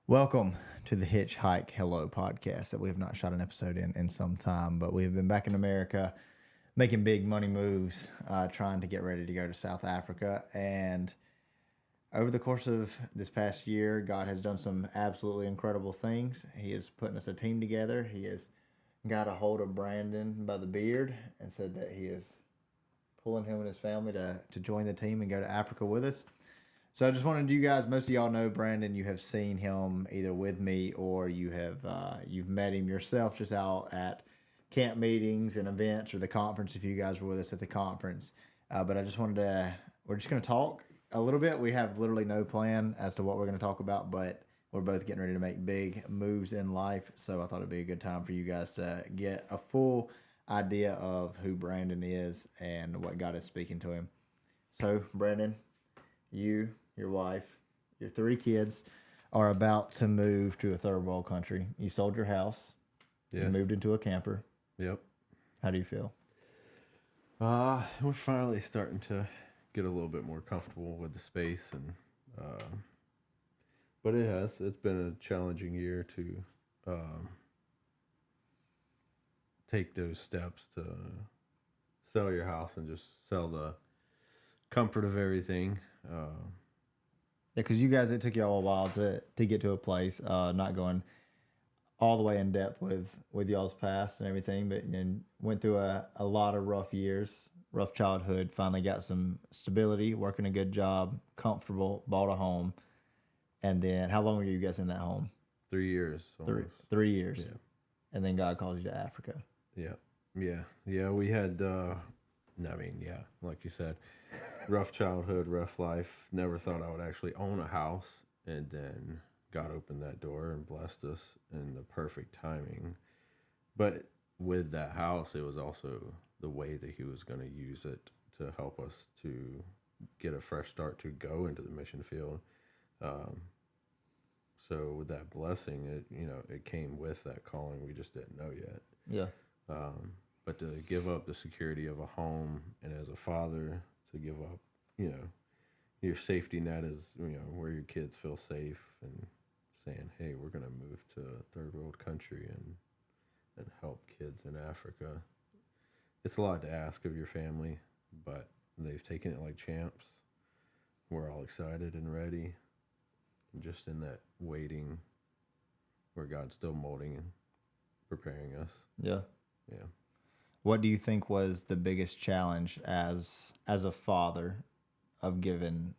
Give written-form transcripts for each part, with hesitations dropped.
Welcome to the Hitchhike Hello podcast that we have not shot an episode in some time, but we have been back in America making big money moves, trying to get ready to go to South Africa. And over the course of this past year, God has done some absolutely incredible things. He is putting us a team together. He has got a hold of Brandon by the beard and said that he is pulling him and his family to join the team and go to Africa with us. So I just wanted you guys. Most of y'all know Brandon. You have seen him either with me or you've met him yourself just out at camp meetings and events or the conference. If you guys were with us at the conference, but I just wanted to. We're just going to talk a little bit. We have literally no plan as to what we're going to talk about, but we're both getting ready to make big moves in life. So I thought it'd be a good time for you guys to get a full idea of who Brandon is and what God is speaking to him. So Brandon, you, your wife, your three kids are about to move to a third world country. You sold your house. Yes. You moved into a camper. Yep. How do you feel? We're finally starting to get a little bit more comfortable with the space, and but it's been a challenging year to take those steps to sell your house and just sell the comfort of everything. Yeah, because you guys, it took y'all a while to get to a place, not going all the way in depth with y'all's past and everything, but and went through a lot of rough years, rough childhood, finally got some stability, working a good job, comfortable, bought a home. And then how long were you guys in that home? 3 years. Three years. Yeah. And then God calls you to Africa. Yeah. We had, like you said, rough childhood, rough life. Never thought I would actually own a house. And then God opened that door and blessed us in the perfect timing. But with that house, it was also the way that He was going to use it to help us to get a fresh start to go into the mission field. So with that blessing, it came with that calling. We just didn't know yet. Yeah. But to give up the security of a home, and as a father, to give up, your safety net is, where your kids feel safe, and saying, hey, we're going to move to a third world country and help kids in Africa. It's a lot to ask of your family, but they've taken it like champs. We're all excited and ready. Just in that waiting where God's still molding and preparing us. Yeah. Yeah. What do you think was the biggest challenge as a father of giving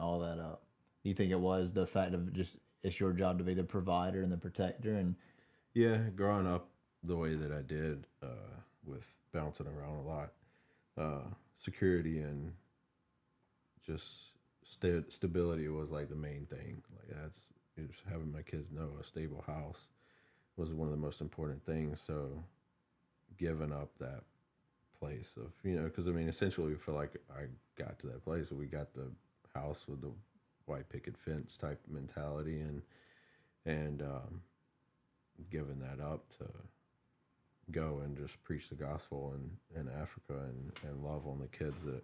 all that up? Do you think it was the fact of just it's your job to be the provider and the protector? And yeah, growing up the way that I did, with bouncing around a lot, security and just stability was like the main thing. Like just having my kids know a stable house was one of the most important things. So giving up that place of, because essentially we feel like I got to that place where we got the house with the white picket fence type mentality, and giving that up to go and just preach the gospel in Africa and love on the kids that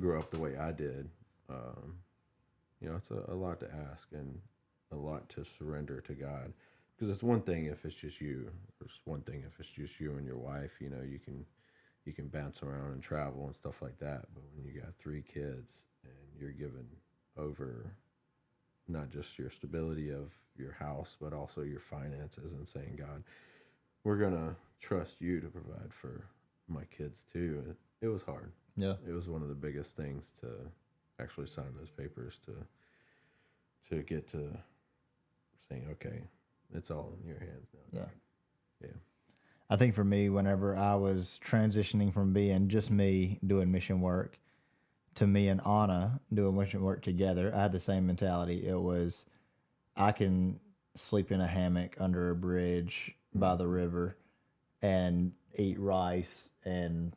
grew up the way I did. It's a lot to ask and a lot to surrender to God, because it's one thing if it's just you. It's one thing if it's just you and your wife. You can bounce around and travel and stuff like that. But when you got 3 kids and you're giving over not just your stability of your house, but also your finances, and saying, God, we're gonna trust you to provide for my kids too. It was hard. Yeah, it was one of the biggest things to actually sign those papers to get to saying, okay, it's all in your hands now. Yeah. I think for me, whenever I was transitioning from being just me doing mission work to me and Anna doing mission work together, I had the same mentality. It was, I can sleep in a hammock under a bridge by the river and eat rice and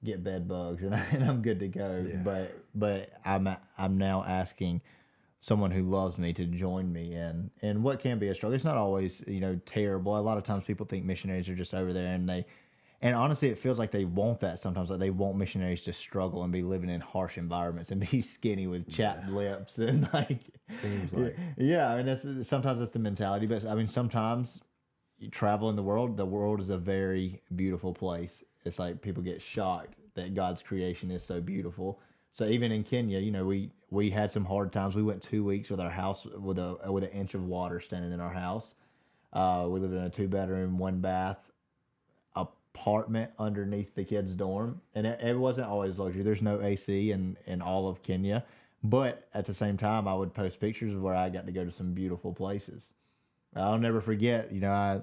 get bed bugs, and I'm good to go. Yeah. But I'm now asking someone who loves me to join me in what can be a struggle. It's not always terrible. A lot of times people think missionaries are just over there and And honestly, it feels like they want that sometimes. Like they want missionaries to struggle and be living in harsh environments and be skinny with chapped lips and like, Seems like. yeah. I mean, that's sometimes that's the mentality. But I mean, sometimes you travel in the world. The world is a very beautiful place. It's like people get shocked that God's creation is so beautiful. So even in Kenya, we had some hard times. We went 2 weeks with our house with an inch of water standing in our house. We lived in a 2 bedroom, 1 bath apartment underneath the kids' dorm, and it wasn't always luxury. There's no AC in all of Kenya, but at the same time, I would post pictures of where I got to go to some beautiful places. I'll never forget. I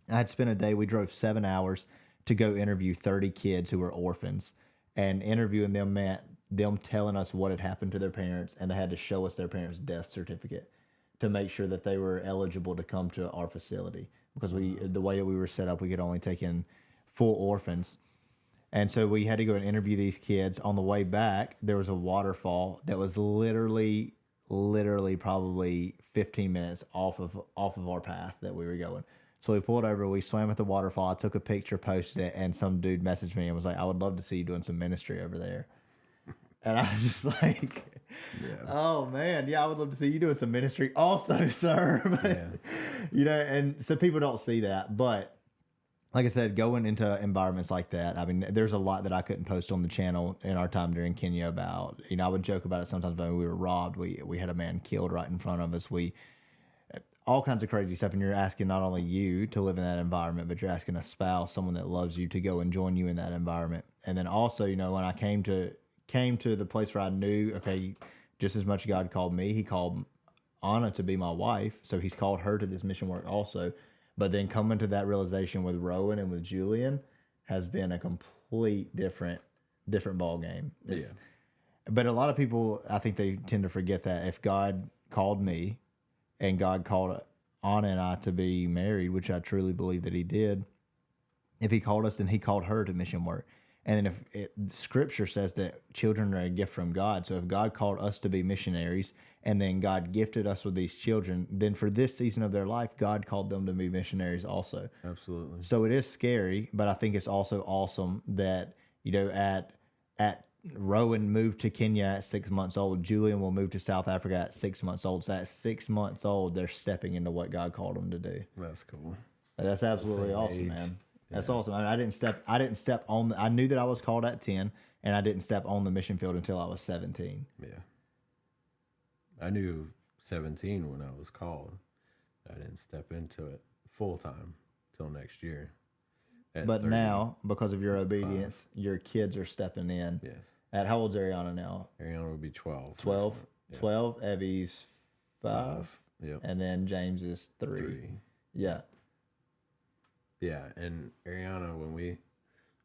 had spent a day. We drove 7 hours to go interview 30 kids who were orphans, and interviewing them meant them telling us what had happened to their parents, and they had to show us their parents' death certificate to make sure that they were eligible to come to our facility because the way that we were set up, we could only take in full orphans. And so we had to go and interview these kids. On the way back, there was a waterfall that was literally probably 15 minutes off of our path that we were going. So we pulled over, we swam at the waterfall. I took a picture, posted it, and some dude messaged me and was like, "I would love to see you doing some ministry over there." And I was just like, Yeah. "Oh man, yeah, I would love to see you doing some ministry also, sir." But, and so people don't see that, but like I said, going into environments like that, I mean, there's a lot that I couldn't post on the channel in our time during Kenya about. I would joke about it sometimes, but we were robbed. We had a man killed right in front of us. All kinds of crazy stuff, and you're asking not only you to live in that environment, but you're asking a spouse, someone that loves you, to go and join you in that environment. And then also, when I came to the place where I knew, okay, just as much God called me, He called Anna to be my wife, so He's called her to this mission work also. But then coming to that realization with Rowan and with Julian has been a complete different ball game. But a lot of people, I think they tend to forget that if God called me and God called Anna and I to be married, which I truly believe that He did, if He called us, then He called her to mission work. And then Scripture says that children are a gift from God. So if God called us to be missionaries and then God gifted us with these children, then for this season of their life, God called them to be missionaries also. Absolutely. So it is scary, but I think it's also awesome that, at Rowan moved to Kenya at 6 months old. Julian will move to South Africa at 6 months old. So at 6 months old, they're stepping into what God called them to do. That's cool. That's absolutely awesome, age. man. That's awesome. I mean, I didn't step on. I knew that I was called at 10, and I didn't step on the mission field until I was 17. Yeah. I knew 17 when I was called. I didn't step into it full time till next year. But now, because of your obedience, your kids are stepping in. Yes. At how old's Ariana now? Ariana will be 12. 12? Yeah. 12. Evie's 5. Yep. And then James is 3. Yeah. Yeah, and Ariana, when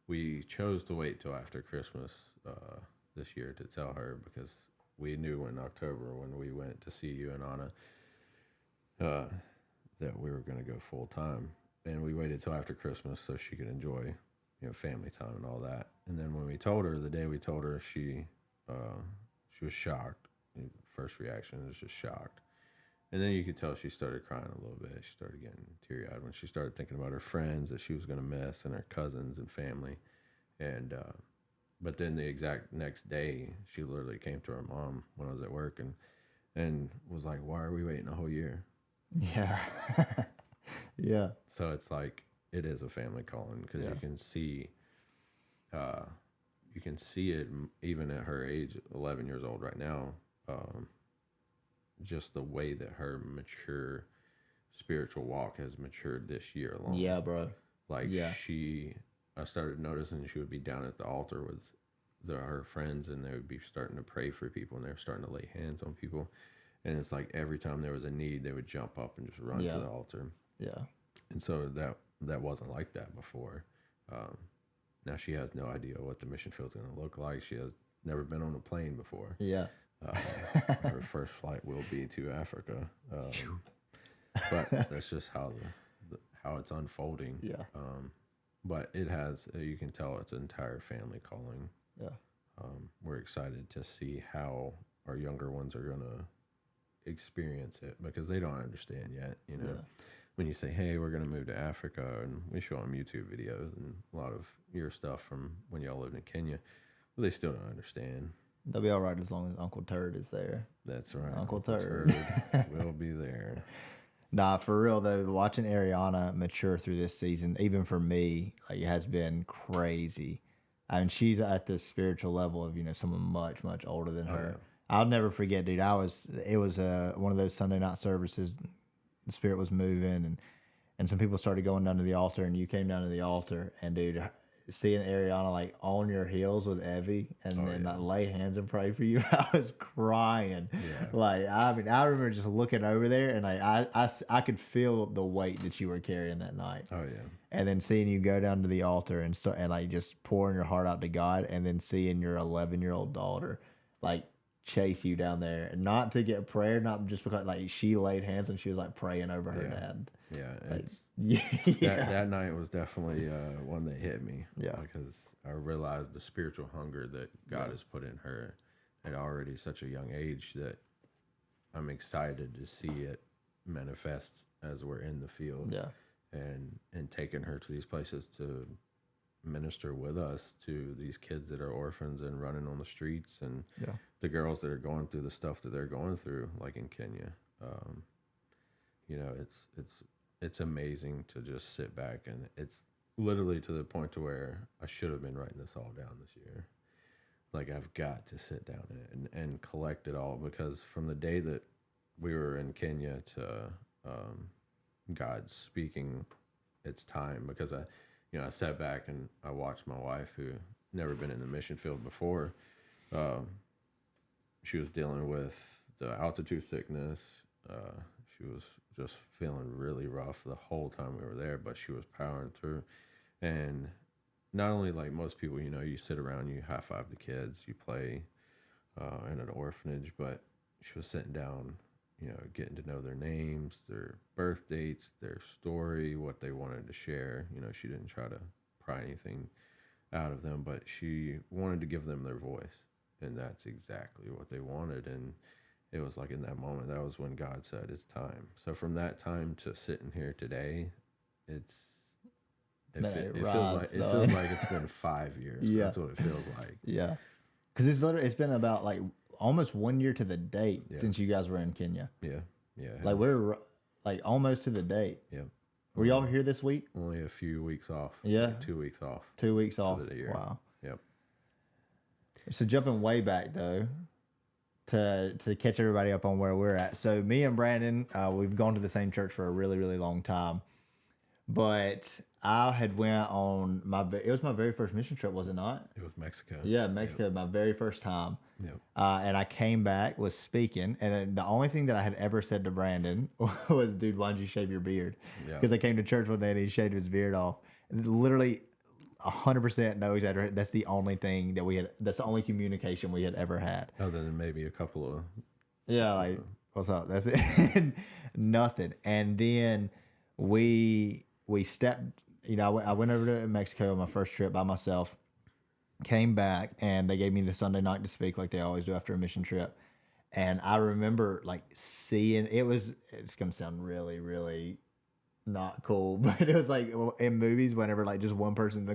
we chose to wait till after Christmas this year to tell her, because we knew in October when we went to see you and Anna that we were going to go full time, and we waited till after Christmas so she could enjoy family time and all that. And then when we told her, the day we told her, she was shocked. First reaction was just shocked. And then you could tell she started crying a little bit. She started getting teary-eyed when she started thinking about her friends that she was going to miss and her cousins and family. And but then the exact next day, she literally came to her mom when I was at work and was like, "Why are we waiting a whole year?" Yeah. Yeah. So it's like it is a family calling because you can see it even at her age, 11 years old right now. Just the way that her mature spiritual walk has matured this year alone. Yeah, bro. Like I started noticing she would be down at the altar with her friends, and they would be starting to pray for people, and they were starting to lay hands on people. And it's like every time there was a need, they would jump up and just run to the altar. Yeah. And so that wasn't like that before. Now she has no idea what the mission field's going to look like. She has never been on a plane before. Yeah. Her first flight will be to Africa, but that's just how it's unfolding. Yeah. But it has, you can tell it's an entire family calling. Yeah. We're excited to see how our younger ones are gonna experience it because they don't understand yet. when you say, hey, we're going to move to Africa, and we show them YouTube videos and a lot of your stuff from when y'all lived in Kenya, but they still don't understand. They'll be all right as long as Uncle Turd is there. That's right. Uncle Turd will be there. Nah, for real though, watching Ariana mature through this season, even for me, like it has been crazy. I mean, she's at the spiritual level of someone much much older than her. Yeah. I'll never forget, dude. It was one of those Sunday night services. The Spirit was moving, and some people started going down to the altar, and you came down to the altar, and dude, seeing Ariana like on your heels with Evie, and then like lay hands and pray for you, I was crying. Yeah. Like I mean, I remember just looking over there, and like I could feel the weight that you were carrying that night. Oh yeah. And then seeing you go down to the altar and start and like just pouring your heart out to God, and then seeing your 11-year-old daughter like chase you down there, not to get prayer, not just because like she laid hands and she was like praying over her dad. Yeah, Like, that night was definitely one that hit me. Yeah. Because I realized the spiritual hunger that God has put in her at already such a young age that I'm excited to see it manifest as we're in the field. Yeah. And taking her to these places to minister with us to these kids that are orphans and running on the streets, and the girls that are going through the stuff that they're going through, like in Kenya. It's amazing to just sit back, and it's literally to the point to where I should have been writing this all down this year. Like I've got to sit down and collect it all, because from the day that we were in Kenya to God speaking, it's time, because I sat back and I watched my wife, who never been in the mission field before. She was dealing with the altitude sickness. She was just feeling really rough the whole time we were there, but she was powering through. And not only like most people, you sit around, you high five the kids, you play in an orphanage, but she was sitting down, getting to know their names, their birth dates, their story, what they wanted to share. She didn't try to pry anything out of them, but she wanted to give them their voice, and that's exactly what they wanted. And it was like in that moment, that was when God said, it's time. So from that time to sitting here today, it feels like it's been 5 years. Yeah. That's what it feels like. Yeah. Because it's been about like almost 1 year to the date since you guys were in Kenya. Yeah. Like we're like almost to the date. Yeah. Were y'all here this week? Only a few weeks off. Yeah. Like 2 weeks off. 2 weeks off. The year. Wow. Yep. So jumping way back though, to catch everybody up on where we're at. So me and Brandon, we've gone to the same church for a really, really long time. But I had went on it was my very first mission trip, was it not? It was Mexico. Yeah, Mexico, my very first time. Yep. And I came back, was speaking, and the only thing that I had ever said to Brandon was, dude, why don't you shave your beard? Because I came to church one day and he shaved his beard off. And literally 100% no exaggeration. That's the only thing that we had, that's the only communication we had ever had. Other than maybe a couple of... Yeah, like, what's up? That's it. Nothing. And then we stepped, I went over to Mexico on my first trip by myself, came back, and they gave me the Sunday night to speak like they always do after a mission trip. And I remember like seeing, it's going to sound really, really not cool, but it was like in movies, whenever like just one person in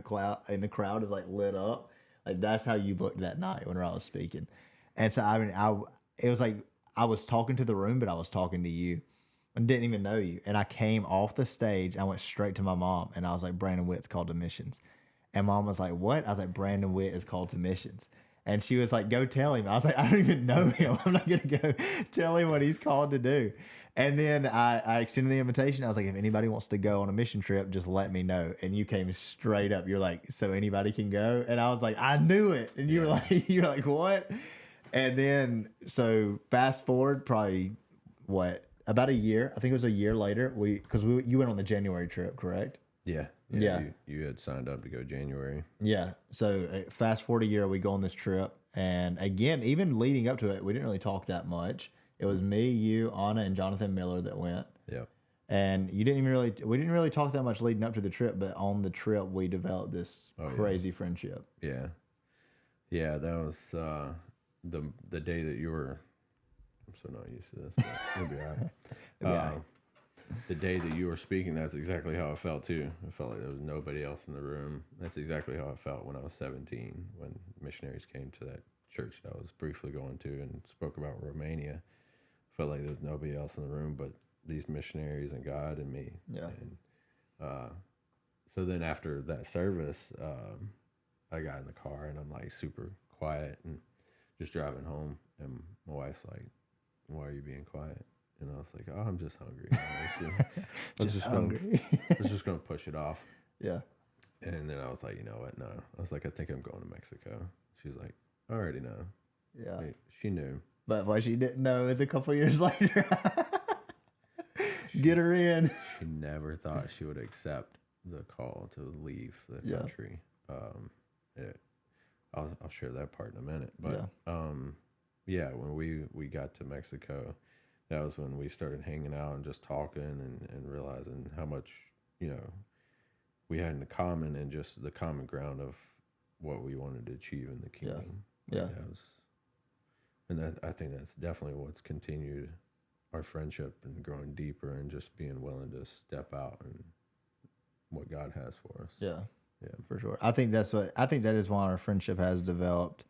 the crowd is like lit up, like that's how you looked that night whenever I was speaking. And so, I mean, it was like I was talking to the room, but I was talking to you. I didn't even know you. And I came off the stage. I went straight to my mom, and I was like, Brandon Witt's called to missions. And mom was like, what? I was like, Brandon Witt is called to missions. And she was like, go tell him. I was like, I don't even know him. I'm not going to go tell him what he's called to do. And then I extended the invitation. I was like, if anybody wants to go on a mission trip, just let me know. And you came straight up. You're like, so anybody can go? And I was like, I knew it. And you're like, what? And then, so fast forward probably, about a year. I think it was a year later. You went on the January trip, correct? Yeah. You had signed up to go January. Yeah. So fast forward a year, we go on this trip. And again, even leading up to it, we didn't really talk that much. It was me, you, Anna, and Jonathan Miller that went. Yep. And we didn't really talk that much leading up to the trip, but on the trip we developed this crazy friendship. Yeah. Yeah, that was the day that you were... I'm so not used to this, but you'll be all right. the day that you were speaking, that's exactly how I felt too. I felt like there was nobody else in the room. That's exactly how I felt when I was 17, when missionaries came to that church that I was briefly going to and spoke about Romania. Felt like there was nobody else in the room but these missionaries and God and me. Yeah. And so then after that service, I got in the car and I'm like super quiet and just driving home. And my wife's like, "Why are you being quiet?" And I was like, "Oh, I'm just hungry." I was Just hungry. I was just gonna push it off. Yeah. And then I was like, you know what? No. I was like, I think I'm going to Mexico. She's like, I already know. Yeah. She knew. But what she didn't know is a couple years later. Get her in. She never thought she would accept the call to leave the Yeah. country. I'll share that part in a minute. But yeah, when we got to Mexico, that was when we started hanging out and just talking and realizing how much, we had in common and just the common ground of what we wanted to achieve in the kingdom. Yeah. I think that's definitely what's continued our friendship and growing deeper and just being willing to step out and what God has for us. Yeah. Yeah. For sure. I think that is why our friendship has developed,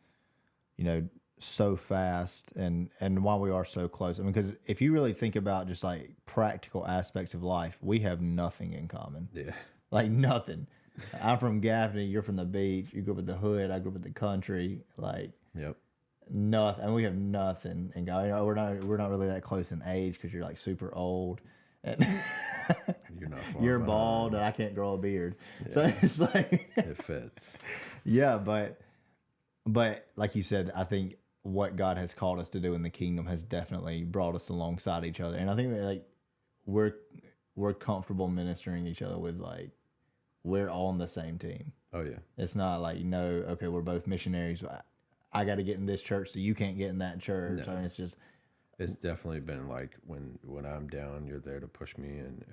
so fast and why we are so close. I mean, because if you really think about just like practical aspects of life, we have nothing in common. Yeah. Like nothing. I'm from Gaffney. You're from the beach. You grew up in the hood. I grew up in the country. Like Yep. nothing. And we have nothing. And we're not really that close in age because you're like super old. And You're not far you're behind. bald and I can't grow a beard. Yeah. So it's like It fits. yeah, but like you said, I think what God has called us to do in the kingdom has definitely brought us alongside each other. And I think that, like we're comfortable ministering each other with like we're all on the same team. Oh yeah. It's not like okay, we're both missionaries. I got to get in this church, so you can't get in that church. No. I mean, it's just It's definitely been like when I'm down, you're there to push me and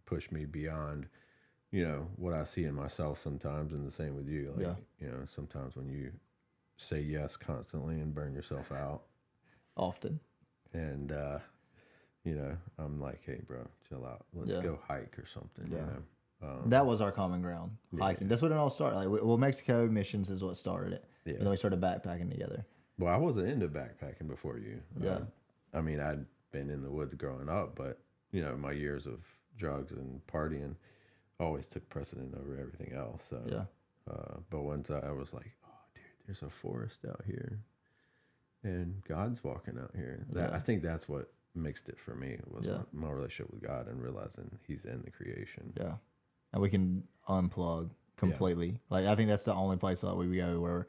push me beyond, what I see in myself sometimes, and the same with you. Like, sometimes when you say yes constantly and burn yourself out, often. and I'm like, hey, bro, chill out. Let's go hike or something. Yeah. That was our common ground, hiking. That's what it all started. Like, Mexico missions is what started it. Yeah. And then we started backpacking together. Well, I wasn't into backpacking before you. Yeah. I mean, I'd been in the woods growing up, but my years of drugs and partying always took precedent over everything else. So, yeah. But once I was like, oh, dude, there's a forest out here, and God's walking out here. I think that's what mixed it for me was my relationship with God and realizing He's in the creation. Yeah, and we can unplug completely. Yeah. Like I think that's the only place that we go where.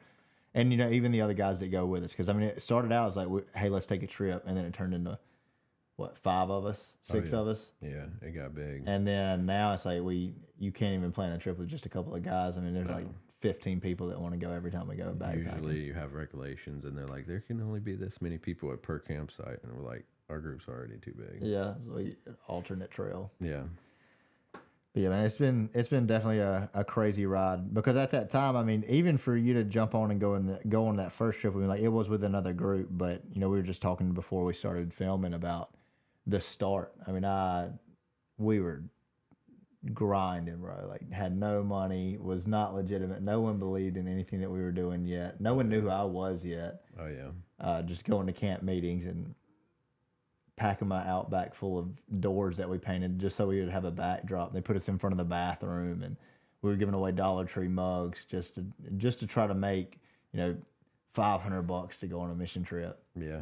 And, even the other guys that go with us. Because, I mean, it started out as like, hey, let's take a trip. And then it turned into, 5 of us? 6 of us? Yeah, it got big. And then now it's like you can't even plan a trip with just a couple of guys. I mean, there's like 15 people that want to go every time we go backpacking. Usually you have regulations, and they're like, there can only be this many people per campsite. And we're like, our group's already too big. Yeah, so alternate trail. Yeah. But yeah, man, it's been definitely a crazy ride because at that time, I mean, even for you to jump on and go on that first trip, it was with another group, but we were just talking before we started filming about the start. I mean, we were grinding, bro. Like had no money, was not legitimate. No one believed in anything that we were doing yet. No one knew who I was yet. Oh yeah. Just going to camp meetings and packing my Outback full of doors that we painted just so we would have a backdrop. They put us in front of the bathroom, and we were giving away Dollar Tree mugs just to try to make $500 to go on a mission trip. Yeah.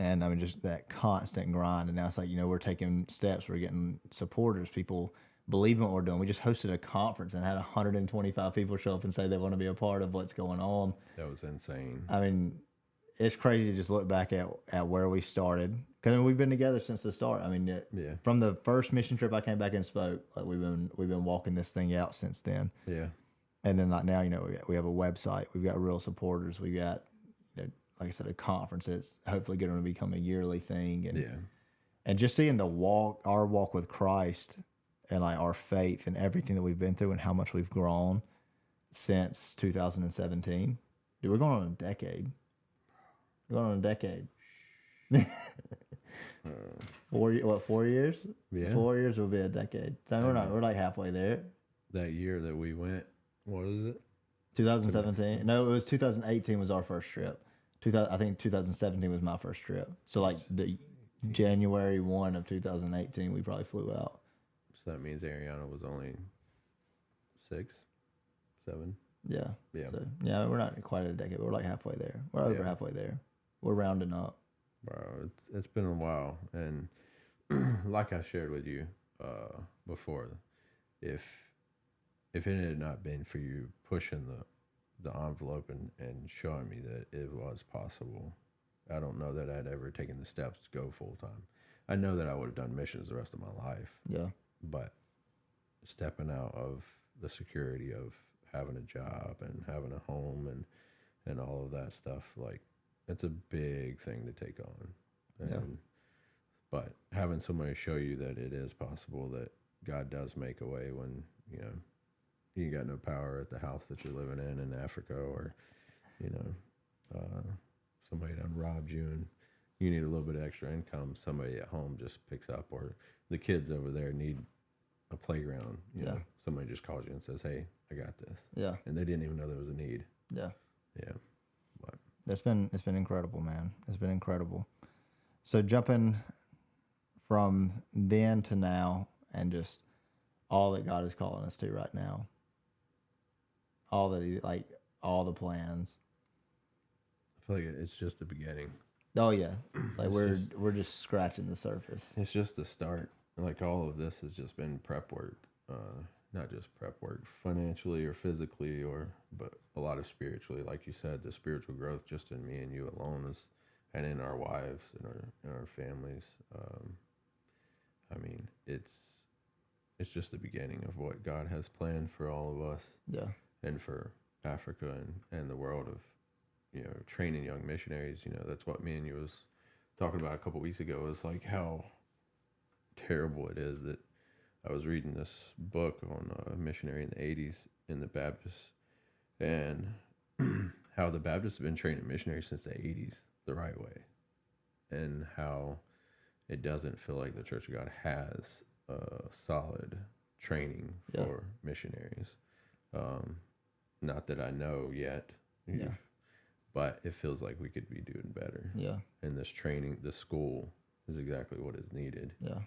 And I mean, just that constant grind. And now it's like we're taking steps. We're getting supporters. People believe in what we're doing. We just hosted a conference and had 125 people show up and say they want to be a part of what's going on. That was insane. I mean, it's crazy to just look back at where we started. Because we've been together since the start. I mean, from the first mission trip I came back and spoke, like we've been walking this thing out since then. Yeah. And then like now, we have a website. We've got real supporters. We got, like I said, a conference that's hopefully going to become a yearly thing. And and just seeing our walk with Christ, and like our faith and everything that we've been through and how much we've grown since 2017. Dude, we're going on a decade. We're going on a decade. 4 years? Yeah. 4 years will be a decade. So we're like halfway there. That year that we went, what is it? 2017. No, it was 2018 was our first trip. I think 2017 was my first trip. So like the January 1 of 2018, we probably flew out. So that means Ariana was only 6, 7. Yeah. Yeah. So, yeah, we're not quite at a decade. We're like halfway there. We're over halfway there. We're rounding up. Bro, it's been a while, and like I shared with you before, if it had not been for you pushing the envelope and showing me that it was possible, I don't know that I'd ever taken the steps to go full time. I know that I would have done missions the rest of my life. Yeah. But stepping out of the security of having a job and having a home and all of that stuff, like, it's a big thing to take on. And but having somebody show you that it is possible, that God does make a way when, you know, you got no power at the house that you're living in Africa, or, you know, somebody done robbed you and you need a little bit of extra income, somebody at home just picks up, or the kids over there need a playground, you know, somebody just calls you and says, hey, I got this. Yeah. And they didn't even know there was a need. Yeah. Yeah. But it's been incredible, man. It's been incredible. So jumping from then to now, and just all that God is calling us to right now, all that all the plans. I feel like it's just the beginning. Oh yeah, like we're just scratching the surface. It's just the start. Like, all of this has just been prep work, not just prep work financially or physically, but a lot of spiritually. Like you said, the spiritual growth just in me and you alone and in our wives and in our families. I mean, it's just the beginning of what God has planned for all of us. Yeah. And for Africa and the world of, you know, training young missionaries. You know, that's what me and you was talking about a couple weeks ago, is like how terrible it is that I was reading this book on a missionary in the 80s in the Baptists, and how the Baptists have been training missionaries since the 80s the right way, and how it doesn't feel like the Church of God has solid training for missionaries. Not that I know yet, but it feels like we could be doing better. Yeah. And this training, the school, is exactly what is needed. Yeah.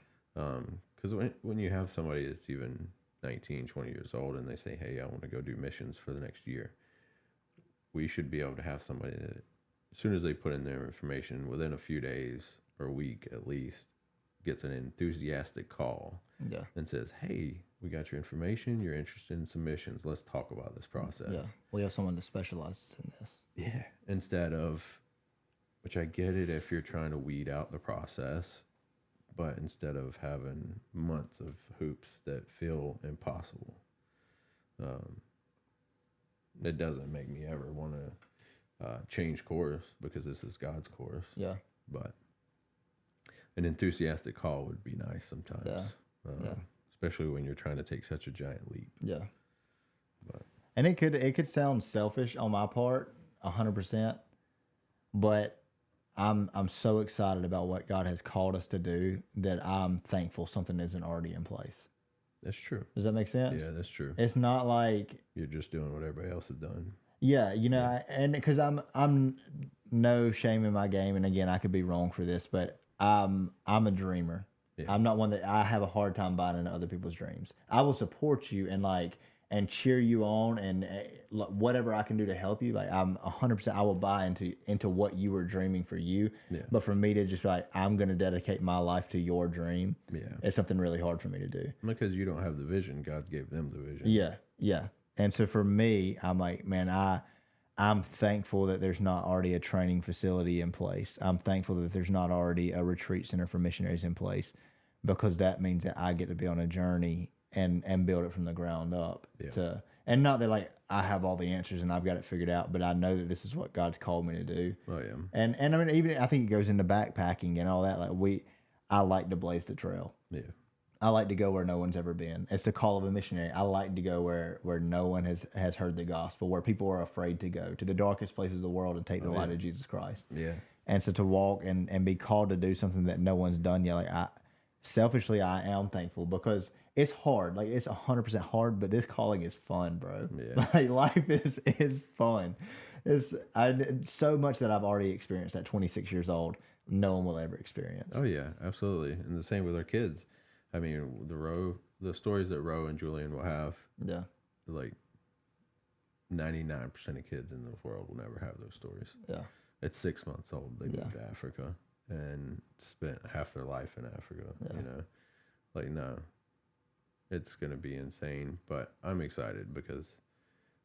Because when you have somebody that's even 19, 20 years old and they say, hey, I want to go do missions for the next year, we should be able to have somebody that, as soon as they put in their information, within a few days or a week at least, gets an enthusiastic call and says, hey, we got your information, you're interested in submissions, let's talk about this process. Yeah, we have someone that specializes in this. Yeah, instead of, which I get it if you're trying to weed out the process, but instead of having months of hoops that feel impossible, it doesn't make me ever want to change course, because this is God's course. Yeah. But an enthusiastic call would be nice sometimes. Yeah. Especially when you're trying to take such a giant leap. Yeah. But and it could sound selfish on my part, 100%, but I'm so excited about what God has called us to do that I'm thankful something isn't already in place. That's true. Does that make sense? Yeah, that's true. It's not like you're just doing what everybody else has done. Yeah, you know, and because I'm no shame in my game, and again, I could be wrong for this, but I'm a dreamer. Yeah. I'm not one that I have a hard time buying into other people's dreams. I will support you and cheer you on, and whatever I can do to help you. Like, I'm 100%. I will buy into what you were dreaming for you. Yeah. But for me to just be like, I'm going to dedicate my life to your dream. Yeah. It's something really hard for me to do. Because you don't have the vision. God gave them the vision. Yeah. Yeah. And so for me, I'm like, man, I'm thankful that there's not already a training facility in place. I'm thankful that there's not already a retreat center for missionaries in place, because that means that I get to be on a journey and build it from the ground up. Yeah. And not that like I have all the answers and I've got it figured out, but I know that this is what God's called me to do. Oh yeah. And I mean, even I think it goes into backpacking and all that. Like I like to blaze the trail. Yeah. I like to go where no one's ever been. It's the call of a missionary. I like to go where no one has heard the gospel, where people are afraid to go to the darkest places of the world and take the light of Jesus Christ. Yeah. And so to walk and be called to do something that no one's done yet, like selfishly, I am thankful because it's hard. Like it's 100% hard, but this calling is fun, bro. Yeah. Like life is fun. It's so much that I've already experienced at 26 years old. No one will ever experience. Oh yeah, absolutely. And the same with our kids. I mean, the stories that Roe and Julian will have, Yeah. like 99% of kids in the world will never have those stories. Yeah. At 6 months old, they Yeah. moved to Africa and spent half their life in Africa. Yeah. You know, like no, it's gonna be insane. But I'm excited because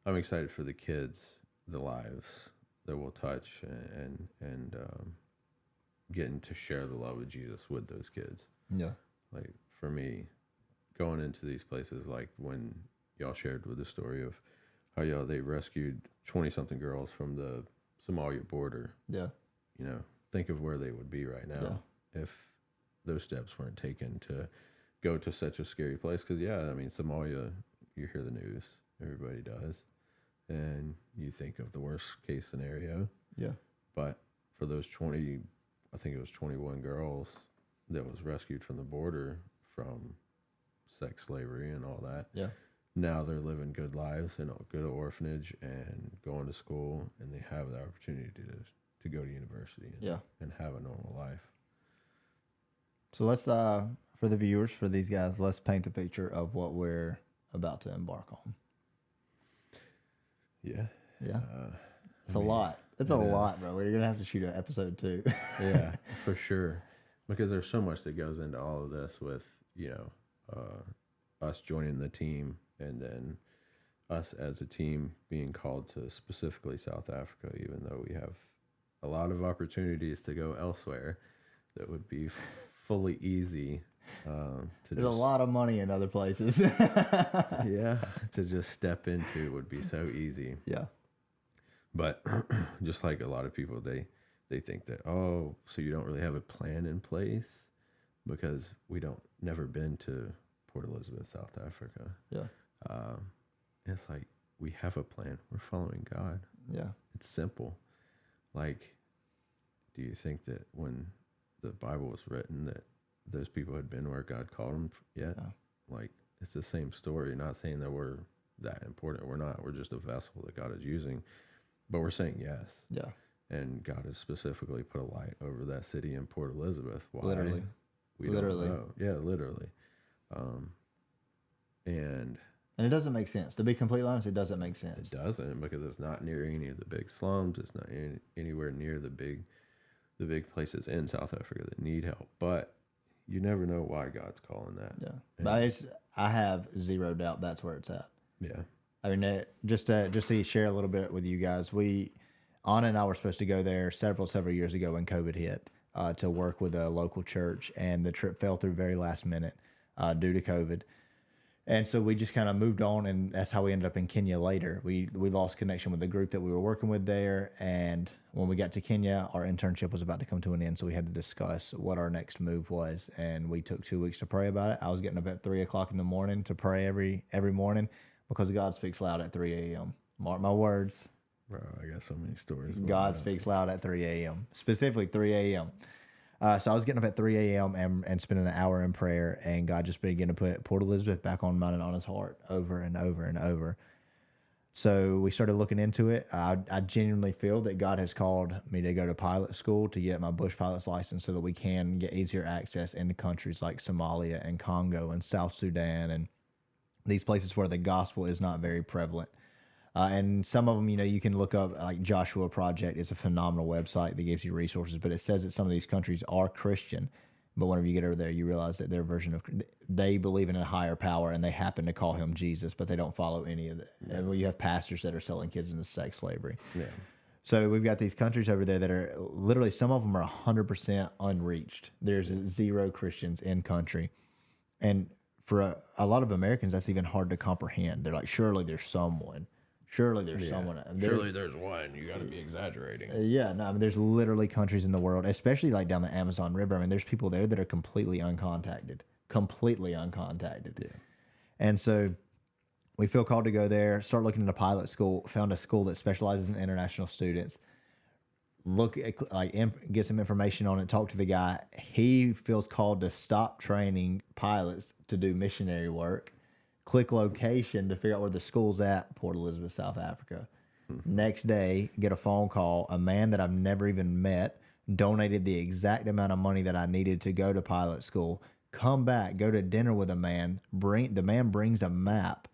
I'm excited for the kids, the lives that we'll touch, and getting to share the love of Jesus with those kids. Yeah. Like for me, going into these places, like when y'all shared with the story of how they rescued 20-something girls from the Somalia border. Yeah. You know, think of where they would be right now if those steps weren't taken to go to such a scary place. Because I mean, Somalia, you hear the news, everybody does, and you think of the worst case scenario. Yeah. But for those 20, I think it was 21 girls that was rescued from the border from sex slavery and all that. Yeah. Now they're living good lives in a good orphanage and going to school, and they have the opportunity to go to university and have a normal life. So let's for the viewers, for these guys, let's paint the picture of what we're about to embark on. Yeah. Yeah. It's a lot. It's a lot, bro. We're gonna have to shoot an episode 2. Yeah, for sure. Because there's so much that goes into all of this with, us joining the team and then us as a team being called to specifically South Africa, even though we have a lot of opportunities to go elsewhere that would be fully easy. There's a lot of money in other places. To just step into would be so easy. Yeah. But just like a lot of people, they think that, so you don't really have a plan in place because never been to Port Elizabeth, South Africa. Yeah. It's like we have a plan. We're following God. Yeah. It's simple. Like, do you think that when the Bible was written that those people had been where God called them yet? Yeah. Like, it's the same story. Not saying that we're that important. We're not. We're just a vessel that God is using. But we're saying yes. Yeah. And God has specifically put a light over that city in Port Elizabeth. Why? Literally. We don't know. Yeah, literally. And it doesn't make sense. To be completely honest, it doesn't make sense. It doesn't, because it's not near any of the big slums. It's not anywhere near the big places in South Africa that need help. But you never know why God's calling that. Yeah. But I have zero doubt that's where it's at. Yeah. I mean, just to share a little bit with you guys, Anna and I were supposed to go there several years ago when COVID hit to work with a local church, and the trip fell through very last minute due to COVID. And so we just kind of moved on, and that's how we ended up in Kenya later. We lost connection with the group that we were working with there, and when we got to Kenya, our internship was about to come to an end, so we had to discuss what our next move was, and we took 2 weeks to pray about it. I was getting up at 3 o'clock in the morning to pray every morning because God speaks loud at 3 a.m. Mark my words. Bro, I got so many stories. God speaks loud at 3 a.m., specifically 3 a.m. So I was getting up at 3 a.m. and spending an hour in prayer, and God just began to put Port Elizabeth back on mine and on his heart over and over and over. So we started looking into it. I genuinely feel that God has called me to go to pilot school to get my bush pilot's license so that we can get easier access into countries like Somalia and Congo and South Sudan and these places where the gospel is not very prevalent. And some of them, you can look up, like Joshua Project is a phenomenal website that gives you resources, but it says that some of these countries are Christian. But whenever you get over there, you realize that their version of, they believe in a higher power and they happen to call him Jesus, but they don't follow any of it. Yeah. And you have pastors that are selling kids into sex slavery. Yeah. So we've got these countries over there that are literally, some of them are 100% unreached. There's 0 Christians in country. And for a lot of Americans, that's even hard to comprehend. They're like, surely there's someone. Surely there's someone. Surely there's one. You got to be exaggerating. There's literally countries in the world, especially like down the Amazon River. I mean, there's people there that are completely uncontacted. Yeah. And so we feel called to go there, start looking into pilot school, found a school that specializes in international students. get some information on it, talk to the guy. He feels called to stop training pilots to do missionary work. Click location to figure out where the school's at, Port Elizabeth, South Africa. Next day, get a phone call. A man that I've never even met donated the exact amount of money that I needed to go to pilot school. Come back, go to dinner with a man. The man brings a map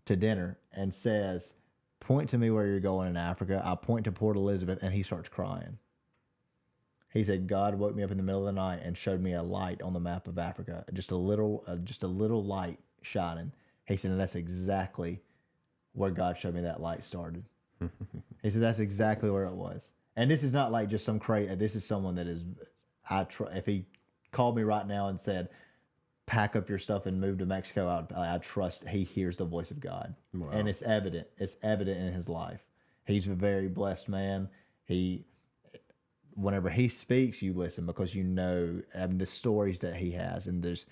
to dinner and says, "Point to me where you're going in Africa." I point to Port Elizabeth, and he starts crying. He said, "God woke me up in the middle of the night and showed me a light on the map of Africa, just a little light shining." He said, "And that's exactly where God showed me that light started." He said, "That's exactly where it was." And this is not like just some crazy. This is someone that is. If he called me right now and said, "Pack up your stuff and move to Mexico," I trust he hears the voice of God. Wow. And it's evident. It's evident in his life. He's a very blessed man. Whenever he speaks, you listen because you know the stories that he has. And there's,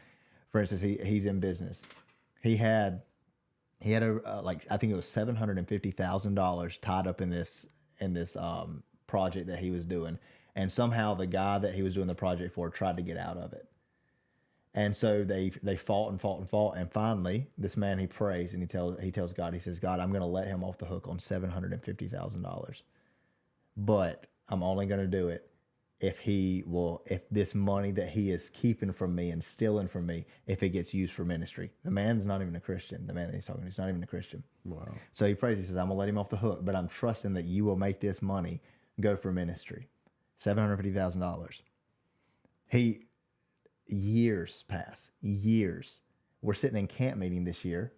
for instance, he's in business. He had I think it was $750,000 tied up in this project that he was doing, and somehow the guy that he was doing the project for tried to get out of it, and so they fought and fought and fought, and finally this man, he prays and he tells God, he says, "God, I'm going to let him off the hook on $750,000, but I'm only going to do it if this money that he is keeping from me and stealing from me, if it gets used for ministry." The man's not even a Christian. The man that he's talking to is not even a Christian. Wow. So he prays, he says, "I'm going to let him off the hook, but I'm trusting that you will make this money go for ministry." $750,000. Years pass. Years. We're sitting in camp meeting this year,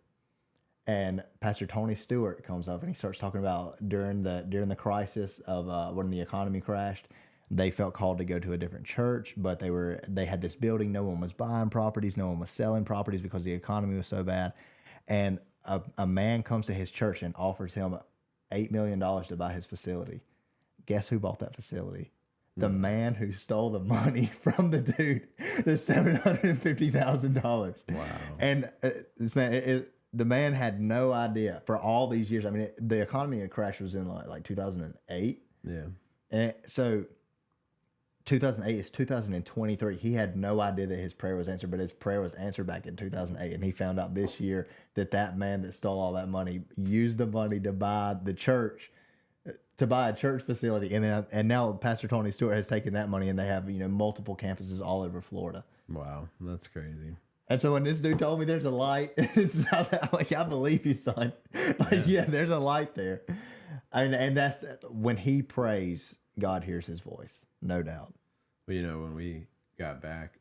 and Pastor Tony Stewart comes up and he starts talking about during the crisis of when the economy crashed, they felt called to go to a different church, but they had this building. No one was buying properties. No one was selling properties because the economy was so bad. And a man comes to his church and offers him $8 million to buy his facility. Guess who bought that facility? The man who stole the money from the dude, the $750,000. Wow. And this man, the man had no idea for all these years. I mean, the economy crash was in like 2008. Yeah. And so 2008 is 2023. He had no idea that his prayer was answered, but his prayer was answered back in 2008. And he found out this year that man that stole all that money used the money to buy the church, to buy a church facility. And now Pastor Tony Stewart has taken that money, and they have, multiple campuses all over Florida. Wow. That's crazy. And so when this dude told me there's a light, I'm like, I believe you, son. Like, yeah, there's a light there. And that's when he prays, God hears his voice, no doubt. But when we got back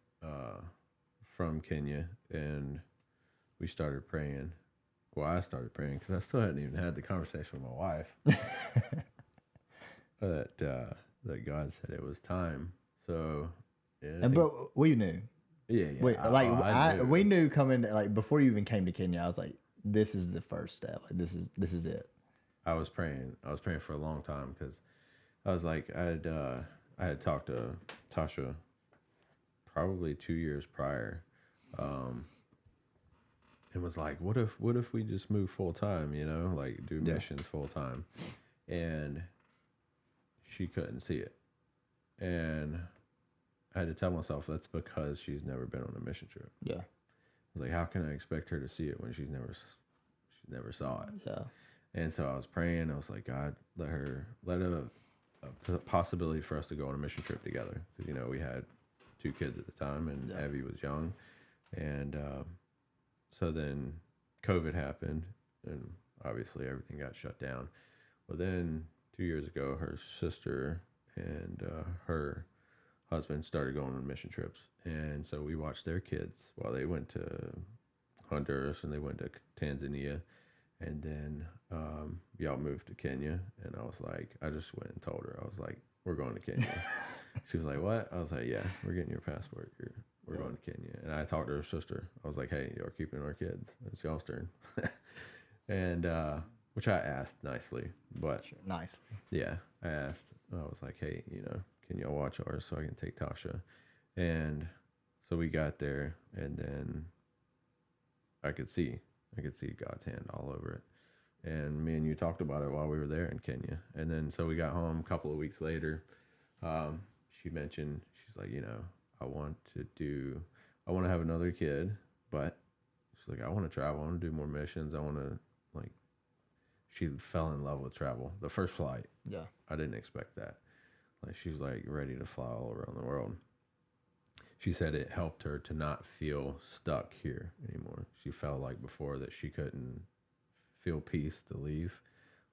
from Kenya and we started praying, I started praying because I still hadn't even had the conversation with my wife that God said it was time. So, but we knew. Yeah. We knew coming, before you even came to Kenya, I was like, this is the first step. Like, this is it. I was praying for a long time because I was like, I had talked to Tasha probably 2 years prior, and was like, what if we just move full time, do missions full time, and she couldn't see it, and I had to tell myself that's because she's never been on a mission trip. Yeah, I was like, how can I expect her to see it when she never saw it? Yeah. And so I was praying. I was like, God, let a possibility for us to go on a mission trip together. Because, we had 2 kids at the time, and Evie was young. And so then COVID happened, and obviously everything got shut down. Well, then 2 years ago, her sister and her husband started going on mission trips. And so we watched their kids while they went to Honduras and they went to Tanzania. And then y'all moved to Kenya, and I was like, I just went and told her, I was like, we're going to Kenya. She was like, what? I was like, yeah, we're getting your passport. We're going to Kenya. And I talked to her sister. I was like, hey, you're keeping our kids. It's y'all's turn. And which I asked nicely, but nice. Yeah, I asked. I was like, hey, can y'all watch ours so I can take Tasha? And so we got there, and then I could see God's hand all over it. And me and you talked about it while we were there in Kenya. And then so we got home a couple of weeks later, She mentioned, she's like, I want I want to have another kid, but she's like, I want to travel. I want to do more missions. I want to, like, she fell in love with travel. The first flight, Yeah. I didn't expect that. Like, she's like ready to fly all around the world. She said it helped her to not feel stuck here anymore. She felt like before that she couldn't feel peace to leave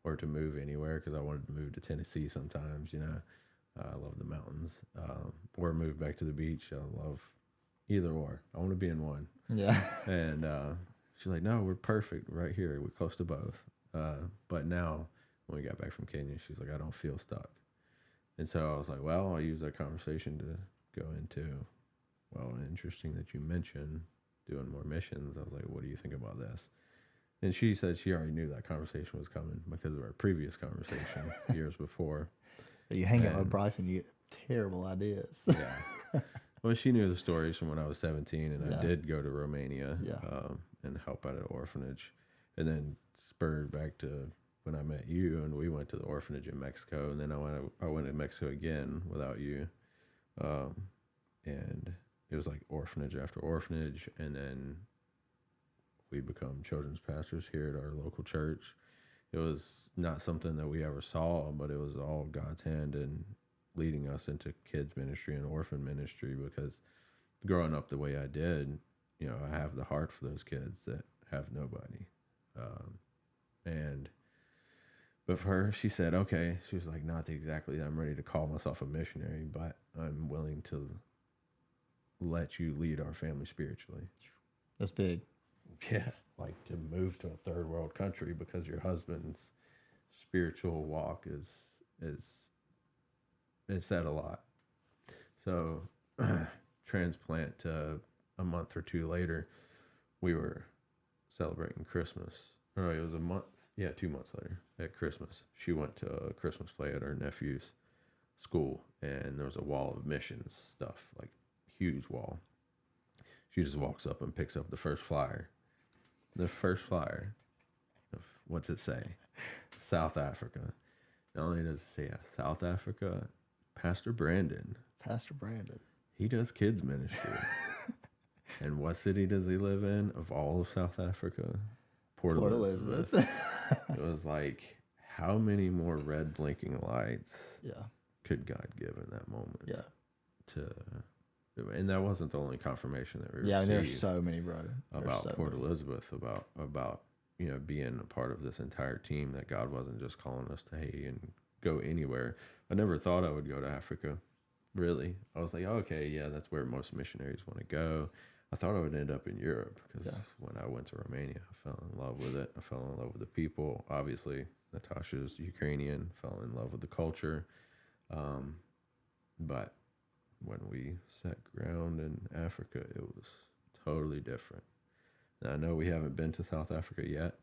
or to move anywhere, because I wanted to move to Tennessee sometimes, I love the mountains. Or move back to the beach. I love either or. I want to be in one. Yeah. And she's like, no, we're perfect right here. We're close to both. But now, when we got back from Kenya, she's like, I don't feel stuck. And so I was like, well, I'll use that conversation to go into, well, interesting that you mentioned doing more missions. I was like, what do you think about this? And she said she already knew that conversation was coming because of our previous conversation years before. You hang out with Bryson, you get terrible ideas. Yeah. Well, she knew the stories from when I was 17, and Yeah. I did go to Romania Yeah. and help at an orphanage. And then spurred back to when I met you, and we went to the orphanage in Mexico. And then I went to Mexico again without you. And it was like orphanage after orphanage. And then we become children's pastors here at our local church. It was not something that we ever saw, but it was all God's hand in leading us into kids ministry and orphan ministry, because growing up the way I did, I have the heart for those kids that have nobody. But for her, she said, okay, she was like, not exactly that I'm ready to call myself a missionary, but I'm willing to let you lead our family spiritually. That's big. Yeah, like to move to a third world country because your husband's spiritual walk is said a lot. So transplant a month or two later, we were celebrating Christmas. Or it was a month, 2 months later at Christmas. She went to a Christmas play at her nephew's school, and there was a wall of missions stuff, like huge wall. She just walks up and picks up the first flyer. The first flyer, what's it say? South Africa. Not only does it say South Africa, Pastor Brandon. He does kids ministry. And what city does he live in of all of South Africa? Port Elizabeth. It was like, how many more red blinking lights could God give in that moment? Yeah. And that wasn't the only confirmation that we received. Yeah, there's so many, bro. About Port Elizabeth, about being a part of this entire team, that God wasn't just calling us to, hey, and go anywhere. I never thought I would go to Africa, really. I was like, okay, yeah, that's where most missionaries want to go. I thought I would end up in Europe, because when I went to Romania, I fell in love with it. I fell in love with the people. Obviously, Natasha's Ukrainian, fell in love with the culture. But when we set ground in Africa, it was totally different. Now, I know we haven't been to South Africa yet,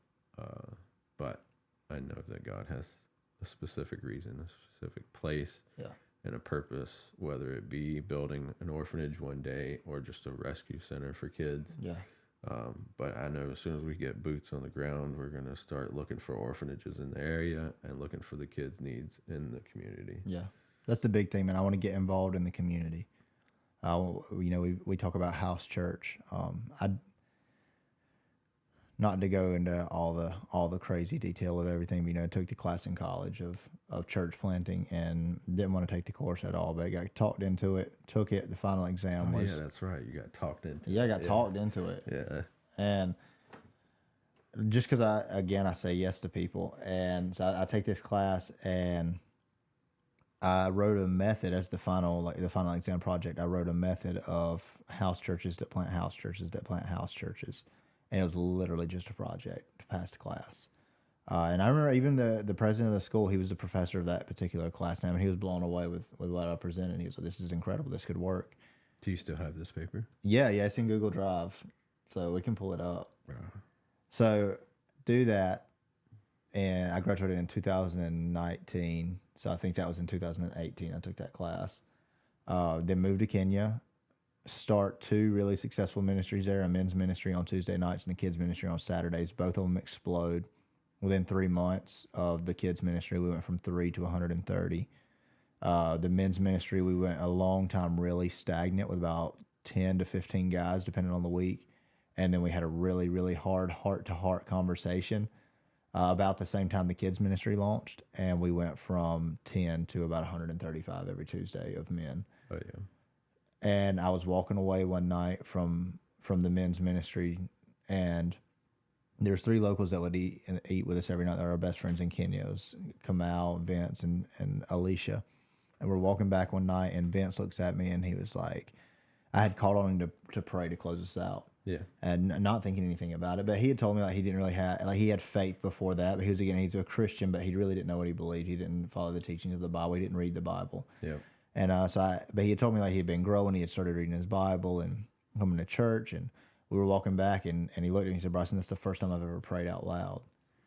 but I know that God has a specific reason, a specific place, and a purpose, whether it be building an orphanage one day or just a rescue center for kids. Yeah. But I know as soon as we get boots on the ground, we're going to start looking for orphanages in the area and looking for the kids' needs in the community. Yeah. That's the big thing, man. I want to get involved in the community. We talk about house church. Not to go into all the crazy detail of everything, but, took the class in college of church planting and didn't want to take the course at all, but I got talked into it, took it. The final exam was... Yeah, that's right. You got talked into it. Yeah, I got talked into it. Yeah. And just because I say yes to people. And so I take this class, and I wrote a method as the final exam project. I wrote a method of house churches that plant house churches that plant house churches. And it was literally just a project to pass the class. And I remember even the president of the school, he was the professor of that particular class now, and he was blown away with what I presented. He was like, this is incredible. This could work. Do you still have this paper? Yeah, it's in Google Drive. So we can pull it up. Yeah. So do that. And I graduated in 2019. So I think that was in 2018 I took that class. Then moved to Kenya. Start 2 really successful ministries there, a men's ministry on Tuesday nights and a kids ministry on Saturdays. Both of them explode. Within 3 months of the kids ministry, we went from 3 to 130. The men's ministry, we went a long time really stagnant with about 10 to 15 guys, depending on the week. And then we had a really, really hard heart to heart conversation about the same time the kids' ministry launched. And we went from 10 to about 135 every Tuesday of men. Oh yeah. And I was walking away one night from the men's ministry, and there's three locals that would eat with us every night. They're our best friends in Kenya. It was Kamal, Vince, and Alicia. And we're walking back one night, and Vince looks at me, and he was like, I had called on him to pray to close us out. Yeah. And not thinking anything about it. But he had told me like he didn't really have, like he had faith before that. But he's a Christian, but he really didn't know what he believed. He didn't follow the teachings of the Bible. He didn't read the Bible. Yeah. And but he had told me like he'd been growing. He had started reading his Bible and coming to church. And we were walking back, and he looked at me and he said, Bryson, this is the first time I've ever prayed out loud.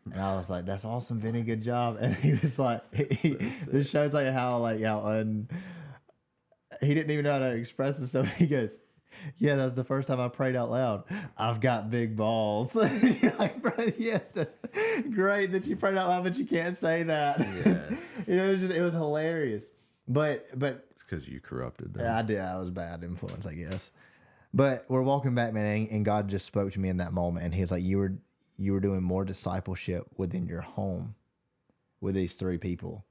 And I was like, that's awesome, Vinny, good job. And he was like, this shows like how he didn't even know how to express himself. He goes, yeah, that's the first time I prayed out loud. I've got big balls. You're like, bro, yes, that's great that you prayed out loud, but you can't say that. Yes. It was hilarious. But It's because you corrupted them. yeah, I did. I was a bad influence, I guess. But we're walking back, man, and God just spoke to me in that moment, and He was like, you were doing more discipleship within your home with these three people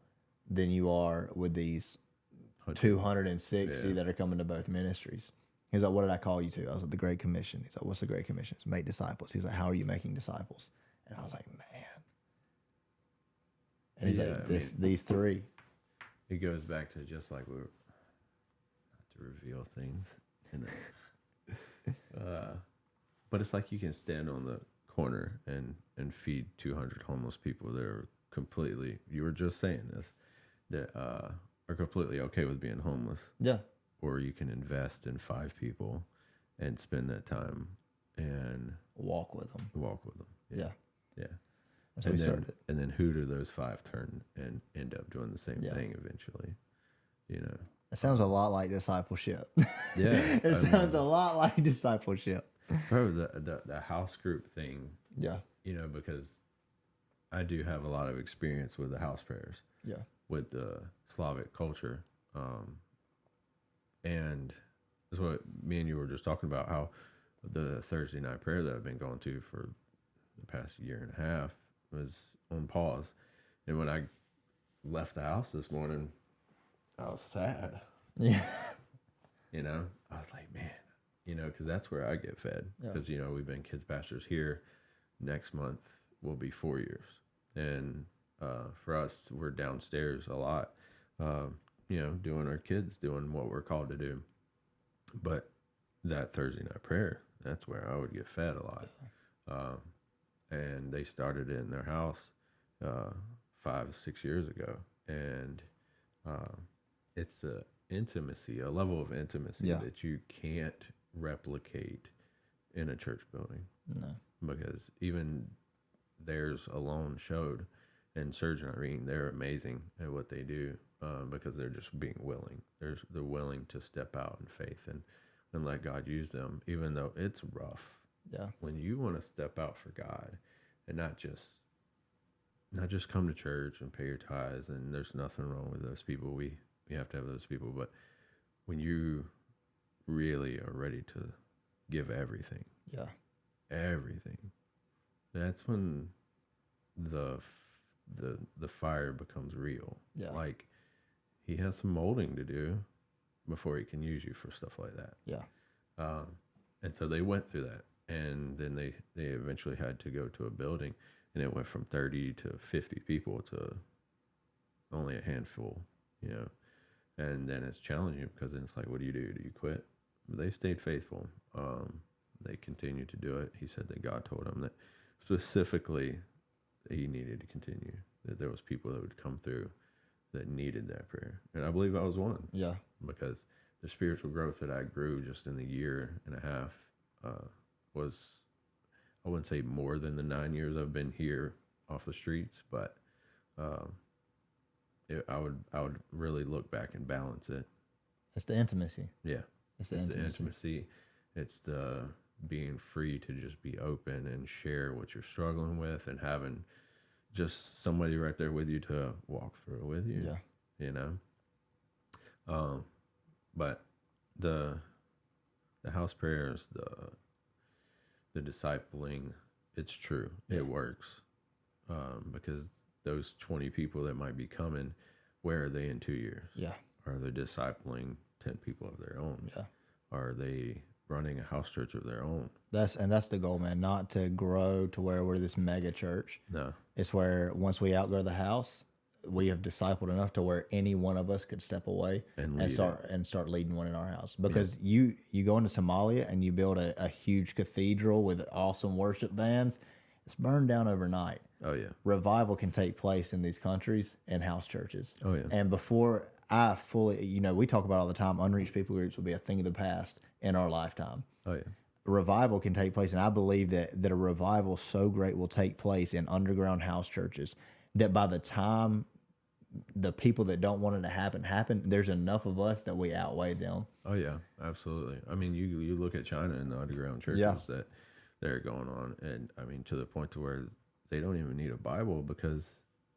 than you are with these 260 that are coming to both ministries. He's like, what did I call you to? I was like, the Great Commission. He's like, what's the Great Commission? It's make disciples. He's like, how are you making disciples? And I was like, man. And he's like, these three. It goes back to just like we were, not to reveal things, you know. But it's like you can stand on the corner and feed 200 homeless people that are completely, you were just saying this, that are completely okay with being homeless. Yeah. Or you can invest in 5 people and spend that time and walk with them. Yeah. Yeah. That's how we started it. And then who do those 5 turn and end up doing the same thing eventually? You know. It sounds a lot like discipleship. Yeah. It sounds a lot like discipleship. Bro, the house group thing. Yeah. You know, because I do have a lot of experience with the house prayers. Yeah. With the Slavic culture. And that's what me and you were just talking about, how the Thursday night prayer that I've been going to for the past year and a half was on pause. And when I left the house this morning, I was sad. Yeah. You know, I was like, man, you know, because that's where I get fed. Because, you know, we've been kids pastors here. Next month will be 4 years. And for us, we're downstairs a lot. You know, doing our kids, doing what we're called to do. But that Thursday night prayer, that's where I would get fed a lot. And they started it in their house 5, 6 years ago. And it's a level of intimacy that you can't replicate in a church building. No. Because even theirs alone showed, and Serge and Irene, they're amazing at what they do. Because they're just being willing. They're willing to step out in faith and let God use them, even though it's rough. Yeah. When you want to step out for God and not just come to church and pay your tithes, and there's nothing wrong with those people. We have to have those people, but when you really are ready to give everything. Yeah. Everything. That's when the fire becomes real. Yeah. Like, he has some molding to do before he can use you for stuff like that. Yeah. And so they went through that, and then they eventually had to go to a building, and it went from 30 to 50 people to only a handful, you know. And then it's challenging because then it's like, what do? Do you quit? But they stayed faithful. They continued to do it. He said that God told him that specifically he needed to continue, that there was people that would come through that needed that prayer. And I believe I was one. Yeah. Because the spiritual growth that I grew just in the year and a half was, I wouldn't say more than the 9 years I've been here off the streets, but I would really look back and balance it. It's the intimacy. Yeah. It's the intimacy. It's the being free to just be open and share what you're struggling with, and having just somebody right there with you to walk through it with you. Yeah. You know? Um, but the house prayers, the discipling, it's true. Yeah. It works. Because those 20 people that might be coming, where are they in 2 years? Yeah. Are they discipling 10 people of their own? Yeah. Are they running a house church of their own? That's the goal, man. Not to grow to where we're this mega church. No. It's where once we outgrow the house, we have discipled enough to where any one of us could step away And and lead it. start leading one in our house. Because you go into Somalia and you build a huge cathedral with awesome worship bands, it's burned down overnight. Oh, yeah. Revival can take place in these countries in house churches. Oh, yeah. And before I fully, we talk about all the time, unreached people groups will be a thing of the past in our lifetime. Oh, yeah. Revival can take place, and I believe that a revival so great will take place in underground house churches that by the time the people that don't want it to happen, there's enough of us that we outweigh them. Oh, yeah. Absolutely. I mean, you look at China and the underground churches Yeah. that they're going on, and I mean, to the point to where they don't even need a Bible because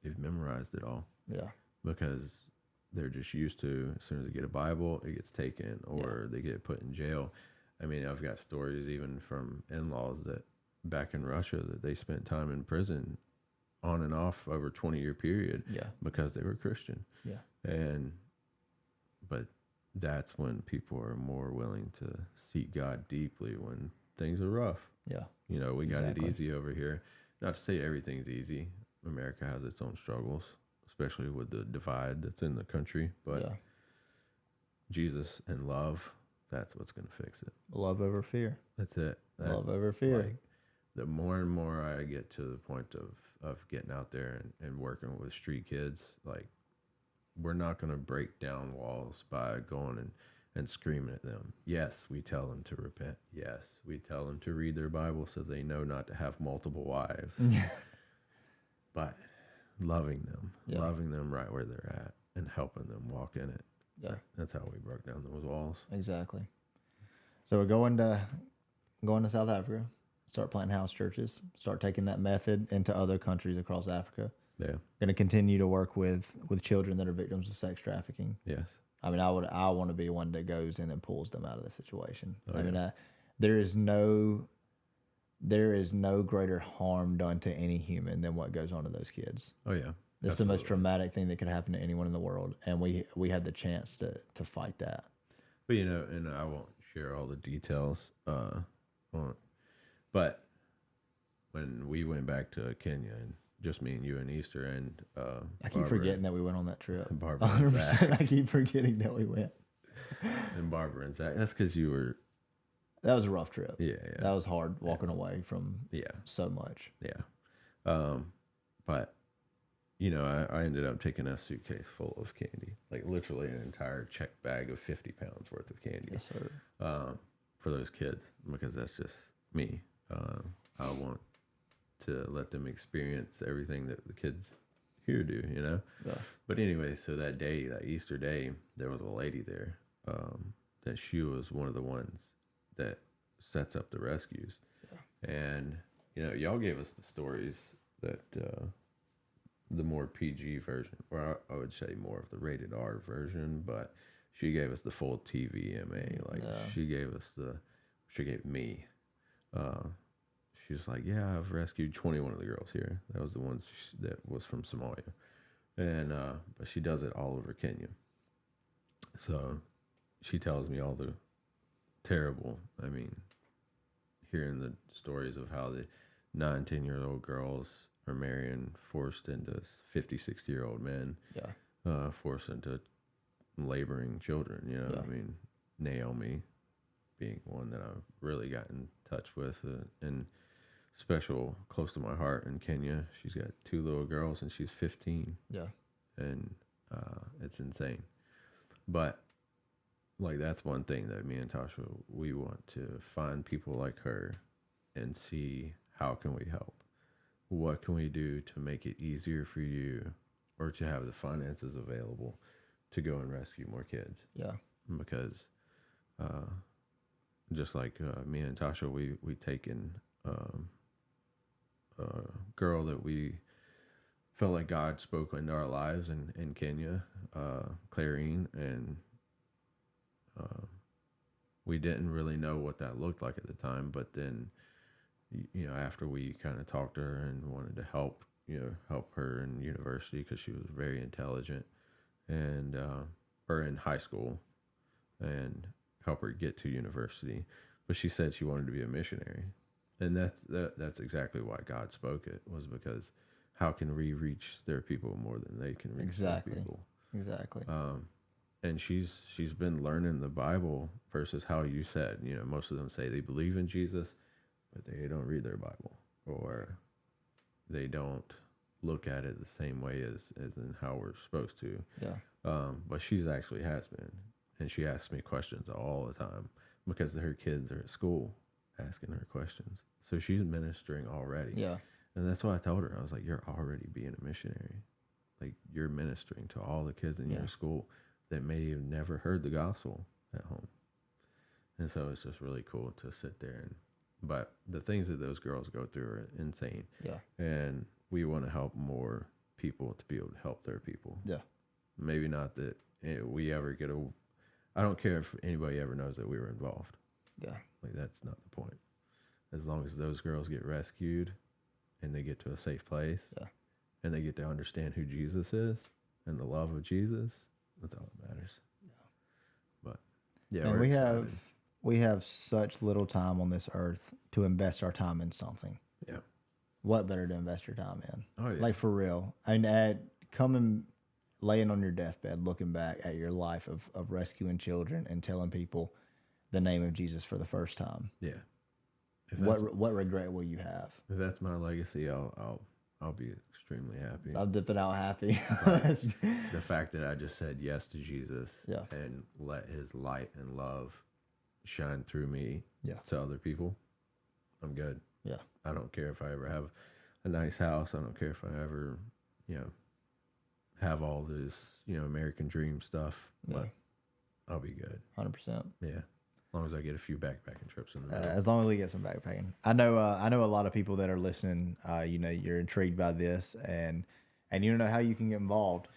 they've memorized it all. Yeah. Because they're just used to, as soon as they get a Bible, it gets taken or they get put in jail. I mean, I've got stories even from in-laws that back in Russia that they spent time in prison on and off over a 20-year period because they were Christian. Yeah. But that's when people are more willing to seek God deeply when things are rough. Yeah. We got Exactly. it easy over here. Not to say everything's easy. America has its own struggles, especially with the divide that's in the country. But Jesus and love, that's what's going to fix it. Love over fear. That's it. Love over fear. Like, the more and more I get to the point of getting out there and working with street kids, like, we're not going to break down walls by going and screaming at them. Yes, we tell them to repent. Yes, we tell them to read their Bible so they know not to have multiple wives. Yeah. But loving them right where they're at and helping them walk in it. Yeah. That's how we broke down those walls. Exactly. So we're going to South Africa, start planting house churches, start taking that method into other countries across Africa. Yeah. Going to continue to work with children that are victims of sex trafficking. Yes. I mean, I want to be one that goes in and pulls them out of the situation. Oh, I mean, there is no greater harm done to any human than what goes on to those kids. Oh, yeah. It's the most traumatic thing that could happen to anyone in the world, and we had the chance to fight that. But and I won't share all the details but when we went back to Kenya, and just me and you and Easter, and I keep forgetting that we went on that trip. Barbara and Zach. 100%. I keep forgetting that we went. And Barbara and Zach. That's because you were. That was a rough trip. Yeah. That was hard walking away from so much. Yeah. But I ended up taking a suitcase full of candy, like literally an entire check bag of 50 pounds worth of candy. Yes, sir. For those kids, because that's just me. I want to let them experience everything that the kids here do, Yeah. But anyway, so that day, that Easter day, there was a lady there that she was one of the ones that sets up the rescues. Yeah. And, y'all gave us the stories that the more PG version, or I would say more of the rated R version, but she gave us the full TVMA. Like, she gave me. She was like, yeah, I've rescued 21 of the girls here. That was the ones that was from Somalia. And, but she does it all over Kenya. So she tells me all the terrible, hearing the stories of how the 9-10-year-old girls are marrying, forced into 50, 60-year-old men. Yeah. Forced into laboring children, Naomi being one that I've really got in touch with, and special, close to my heart in Kenya. She's got 2 little girls and she's 15. Yeah. And it's insane. But like, that's one thing that me and Tasha, we want to find people like her and see how can we help. What can we do to make it easier for you, or to have the finances available to go and rescue more kids? Yeah. Because just like me and Tasha, we taken a girl that we felt like God spoke into our lives in Kenya, Clarine, and we didn't really know what that looked like at the time, but then, after we kind of talked to her and wanted to help her in university because she was very intelligent and, or in high school and help her get to university. But she said she wanted to be a missionary. And that's exactly why God spoke it, was because how can we reach their people more than they can reach their people? Exactly. And she's been learning the Bible versus how you said, most of them say they believe in Jesus, but they don't read their Bible, or they don't look at it the same way as in how we're supposed to. Yeah. But she's actually has been, and she asks me questions all the time because her kids are at school asking her questions. So she's ministering already. Yeah. And that's why I told her, I was like, you're already being a missionary. Like, you're ministering to all the kids in your school that may have never heard the gospel at home. And so it's just really cool to sit there but the things that those girls go through are insane. Yeah. And we want to help more people to be able to help their people. Yeah. Maybe not that we ever I don't care if anybody ever knows that we were involved. Yeah. Like, that's not the point. As long as those girls get rescued and they get to a safe place, and they get to understand who Jesus is and the love of Jesus, that's all that matters. Yeah. But yeah, and we have such little time on this earth to invest our time in something. Yeah. What better to invest your time in? Oh yeah. Like, for real. And laying on your deathbed, looking back at your life of rescuing children and telling people the name of Jesus for the first time. Yeah. What regret will you have? If that's my legacy, I'll be extremely happy. I'll dip it out happy. The fact that I just said yes to Jesus and let his light and love shine through me to other people, I'm good. Yeah. I don't care if I ever have a nice house. I don't care if I ever, have all this, American dream stuff, but I'll be good. 100%. Yeah. As long as I get a few backpacking trips in the middle. As long as we get some backpacking. I know a lot of people that are listening, you're intrigued by this and you don't know how you can get involved.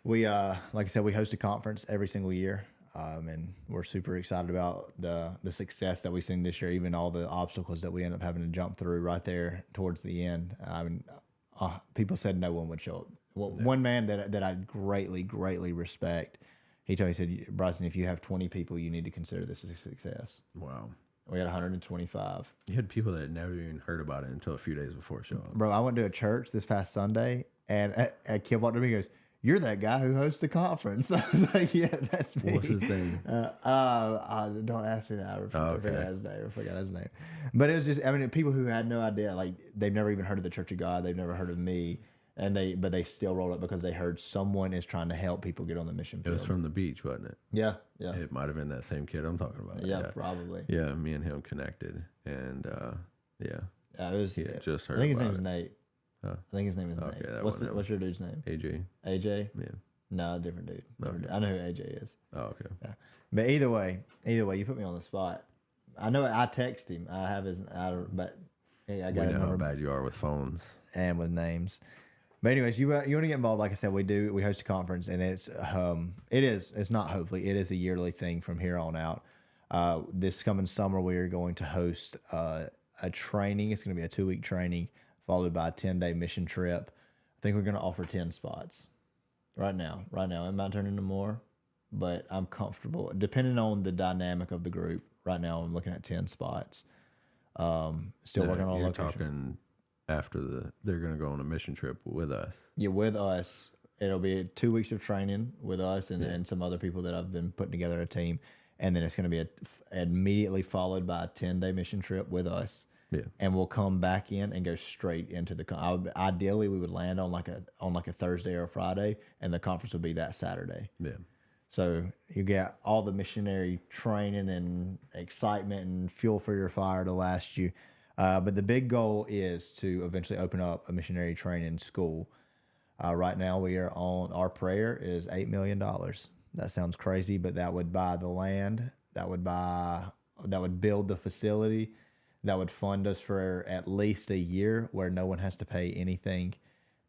We, like I said, we host a conference every single year. And we're super excited about the success that we've seen this year, even all the obstacles that we end up having to jump through right there towards the end. People said no one would show up. Well, one man that I greatly, greatly respect, he told me, he said, Bryson, if you have 20 people, you need to consider this a success. Wow. We had 125. You had people that had never even heard about it until a few days before show up. Bro, I went to a church this past Sunday, and a kid walked up to me and goes, "You're that guy who hosts the conference." I was like, "Yeah, that's me." What's his name? Don't ask me that. I forgot his name. But it was just, people who had no idea, like, they've never even heard of the Church of God. They've never heard of me. But they still rolled up because they heard someone is trying to help people get on the mission field. It was from the beach, wasn't it? Yeah. It might have been that same kid I'm talking about. Yeah, probably. Yeah, me and him connected, and it was. He had just heard. I think his name is Nate. Huh? I think his name is Nate. What's your dude's name? AJ. AJ? Yeah. No, different dude. Okay. I know who AJ is. Oh, okay. Yeah. But either way, you put me on the spot. I know I text him. I have but hey, I got we know how bad you are with phones and with names. But anyways, you want to get involved? Like I said, we host a conference, and it's not hopefully, it is a yearly thing from here on out. This coming summer, we are going to host a training. It's going to be a 2-week training followed by a 10-day mission trip. I think we're going to offer 10 spots right now. It might turn into more, but I'm comfortable depending on the dynamic of the group. Right now, I'm looking at 10 spots. Still working on location. Talking after they're going to go on a mission trip with us. Yeah, with us. It'll be 2 weeks of training with us and some other people that I've been putting together a team. And then it's going to be immediately followed by a 10-day mission trip with us. Yeah. And we'll come back in and go straight into ideally we would land on like a Thursday or a Friday, and the conference will be that Saturday. Yeah. So you get all the missionary training and excitement and fuel for your fire to last you. But the big goal is to eventually open up a missionary training school. Right now our prayer is $8 million. That sounds crazy, but that would buy the land, that would build the facility, that would fund us for at least a year where no one has to pay anything,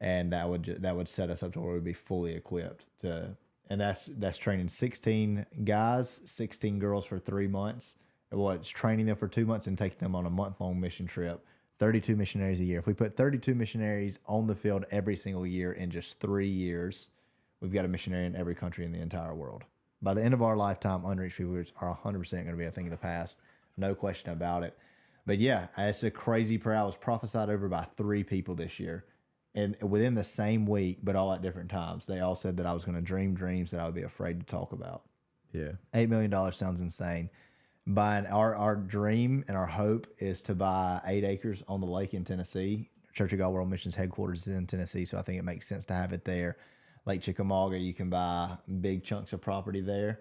and that would set us up to where we'd be fully equipped to and that's training 16 guys, 16 girls for 3 months. Well, it's training them for 2 months and taking them on a month-long mission trip. 32 missionaries a year. If we put 32 missionaries on the field every single year in just 3 years, we've got a missionary in every country in the entire world. By the end of our lifetime, unreached people are 100% going to be a thing of the past. No question about it. But yeah, it's a crazy prayer. I was prophesied over by 3 people this year. And within the same week, but all at different times, they all said that I was going to dream dreams that I would be afraid to talk about. Yeah. $8 million sounds insane. Buying our dream and our hope is to buy 8 acres on the lake in Tennessee. Church of God World Missions headquarters is in Tennessee, so I think it makes sense to have it there. Lake Chickamauga, you can buy big chunks of property there.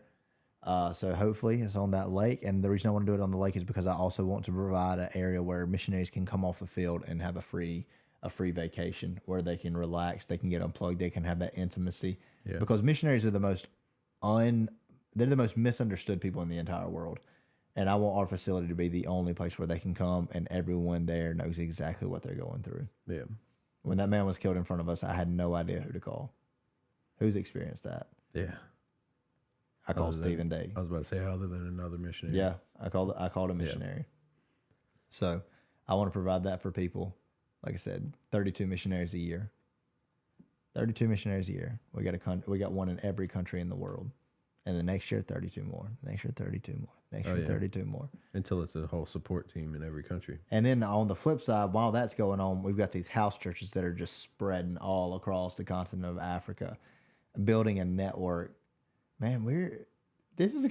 So hopefully it's on that lake. And the reason I want to do it on the lake is because I also want to provide an area where missionaries can come off the field and have a free vacation where they can relax, they can get unplugged, they can have that intimacy. Yeah. Because missionaries are they're the most misunderstood people in the entire world. And I want our facility to be the only place where they can come and everyone there knows exactly what they're going through. Yeah. When that man was killed in front of us, I had no idea who to call. Who's experienced that? Yeah. I called Stephen Day. I was about to say other than another missionary. Yeah, I called a missionary. Yeah. So I want to provide that for people. Like I said, 32 missionaries a year. 32 missionaries a year. We got one in every country in the world. And the next year, 32 more. Next year, 32 more. Next year, 32 more. Until it's a whole support team in every country. And then on the flip side, while that's going on, we've got these house churches that are just spreading all across the continent of Africa, building a network. Man, this is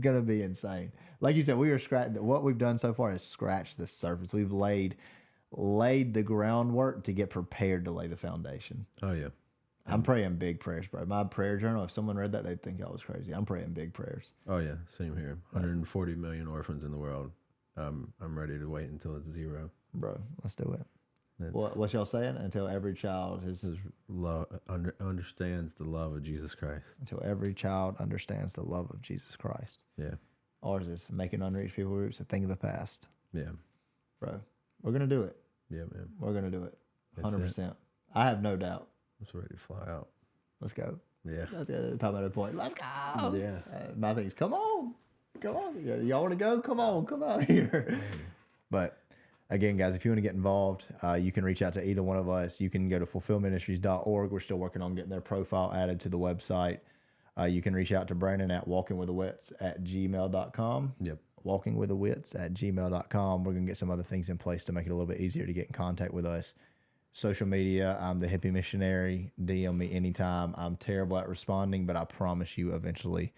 gonna be insane. Like you said, what we've done so far is scratch the surface. We've laid the groundwork to get prepared to lay the foundation. Oh yeah. I'm praying big prayers, bro. My prayer journal, if someone read that, they'd think I was crazy. I'm praying big prayers. Oh yeah, same here. 140 million orphans in the world. I'm ready to wait until it's 0. Bro, let's do it. What's y'all saying? Until every child understands the love of Jesus Christ. Until every child understands the love of Jesus Christ. Yeah. Ours is making unreached people groups a thing of the past. Yeah. Bro, we're going to do it. Yeah, man. We're going to do it. 100%. I have no doubt. I'm just ready to fly out. Let's go. Yeah. Let's go. Pop at a point. Let's go. Yeah. My thing is, come on. Come on. Y'all want to go? Come on. Come out here. But again, guys, if you want to get involved, you can reach out to either one of us. You can go to fulfillministries.org. We're still working on getting their profile added to the website. You can reach out to Brandon at walkingwiththewits@gmail.com. Yep. Walkingwiththewits@gmail.com. We're going to get some other things in place to make it a little bit easier to get in contact with us. Social media, I'm the hippie missionary. DM me anytime. I'm terrible at responding, but I promise you eventually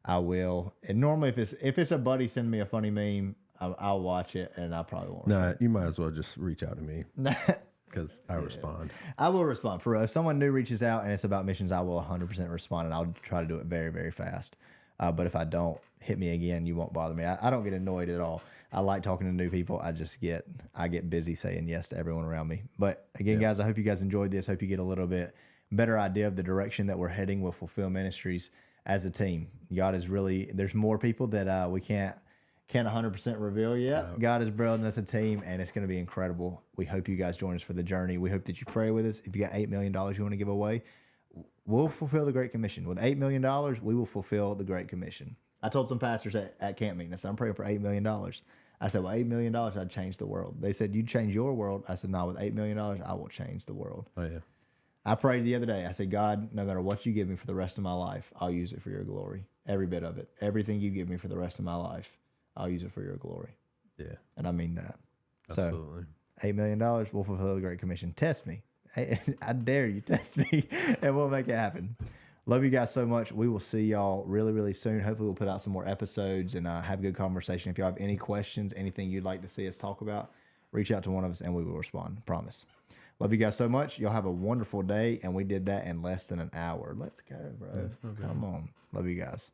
I will. And normally if it's a buddy sending me a funny meme, I'll watch it and I probably won't respond. Nah, you might as well just reach out to me because I respond. I will respond. For if someone new reaches out and it's about missions, I will 100% respond and I'll try to do it very, very fast. But if I don't, hit me again. You won't bother me. I don't get annoyed at all. I like talking to new people. I get busy saying yes to everyone around me. But again, guys, I hope you guys enjoyed this. Hope you get a little bit better idea of the direction that we're heading with Fulfill Ministries as a team. God is really, there's more people that we can't 100% reveal yet. No. God is building us a team, and it's going to be incredible. We hope you guys join us for the journey. We hope that you pray with us. If you got $8 million you want to give away, we'll fulfill the Great Commission. With $8 million, we will fulfill the Great Commission. I told some pastors at camp meeting, I said, I'm praying for $8 million. I said, well, $8 million, I'd change the world. They said, you'd change your world. I said, no, with $8 million, I will change the world. Oh, yeah. I prayed the other day. I said, God, no matter what you give me for the rest of my life, I'll use it for your glory. Every bit of it. Everything you give me for the rest of my life, I'll use it for your glory. Yeah. And I mean that. Absolutely. So, $8 million, we'll fulfill the Great Commission. Test me. I dare you, test me, and we'll make it happen. Love you guys so much. We will see y'all really, really soon. Hopefully we'll put out some more episodes and have a good conversation. If y'all have any questions, anything you'd like to see us talk about, reach out to one of us and we will respond. Promise. Love you guys so much. Y'all have a wonderful day. And we did that in less than an hour. Let's go, bro. Come on. Love you guys.